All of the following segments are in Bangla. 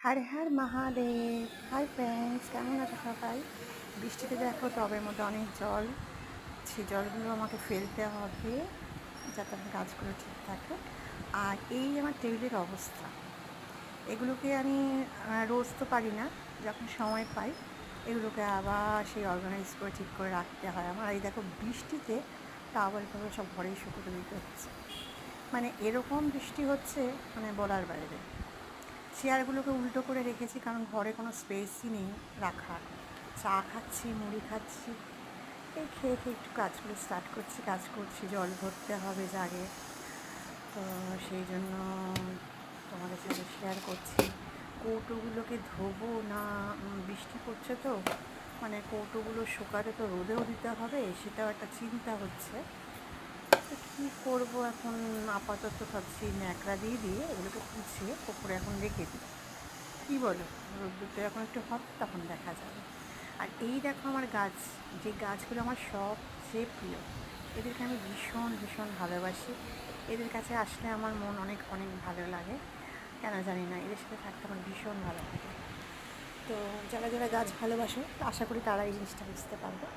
হর হর মহাদেব। হাই ফ্রেন্ডস, কেমন আছো সবাই? বৃষ্টিতে দেখো টবের মধ্যে অনেক জল, সেই জলগুলো আমাকে ফেলতে হবে যাতে আমার গাছগুলো ঠিক থাকে। আর এই আমার টেবিলের অবস্থা, এগুলোকে আমি রোজ তো পারি না, যখন সময় পাই এগুলোকে আবার সেই অর্গানাইজ করে ঠিক করে রাখতে হয় আমার। এই দেখো বৃষ্টিতে টাওয়ালগুলো সব ঘরেই শুকোতে দিতে হচ্ছে, মানে এরকম বৃষ্টি হচ্ছে, মানে বলার বাইরে। চেয়ারগুলোকে উল্টো করে রেখেছি কারণ ঘরে কোনো স্পেসই নেই রাখার। চা খাচ্ছি, মুড়ি খাচ্ছি, এই খেয়ে খেয়ে একটু কাজগুলো স্টার্ট করছি, কাজ করছি। জল ভরতে হবে জাগে, তো সেই জন্য তোমাদের সাথে শেয়ার করছি। কৌটোগুলোকে ধোবো না, বৃষ্টি পড়ছে তো, মানে কৌটোগুলো শুকাতে তো রোদেও দিতে হবে, সেটাও একটা চিন্তা হচ্ছে। তো কী করবো এখন? আপাতত ভাবছি ন্যাকড়া দিয়ে দিয়ে এগুলোকে গুছিয়ে ওপরে এখন রেখে দিই। কী বলো? রোদ্দুরটা যখন একটু হবে তখন দেখা যাবে। আর এই দেখো আমার গাছ, যে গাছগুলো আমার সবচেয়ে প্রিয়, এদেরকে আমি ভীষণ ভীষণ ভালোবাসি। এদের কাছে আসলে আমার মন অনেক অনেক ভালো লাগে, কেন জানি না, এদের সাথে থাকতে আমার ভীষণ ভালো লাগে। তো যারা যারা গাছ ভালোবাসো আশা করি তারা এই জিনিসটা বুঝতে পারবে।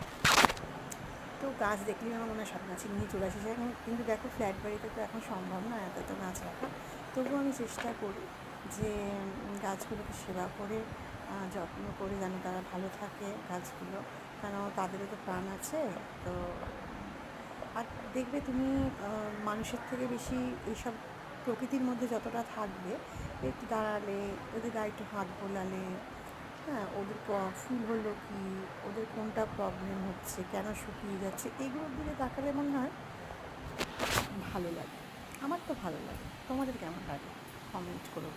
তো গাছ দেখলেই আমার মনে হয় সব গাছে নিয়ে চলে আসে সেখানে, কিন্তু দেখো ফ্ল্যাট বাড়িতে তো এখন সম্ভব না এত এত গাছ রাখা। তবুও আমি চেষ্টা করি যে গাছগুলোকে সেবা করে যত্ন করে যেন তারা ভালো থাকে গাছগুলো, কেন তাদেরও তো প্রাণ আছে। তো আর দেখবে তুমি মানুষের থেকে বেশি এইসব প্রকৃতির মধ্যে যতটা থাকবে, একটু দাঁড়ালে, ওদের গায়ে একটু হাত বোলালে, হ্যাঁ, ওদের ফুল হলো কি, ওদের কোনটা প্রবলেম হচ্ছে, কেন শুকিয়ে যাচ্ছে, এইগুলোর দিকে তাকালে মনে হয় ভালো লাগে। আমার তো ভালো লাগে, তোমাদের কেমন লাগে? কমেন্ট করো।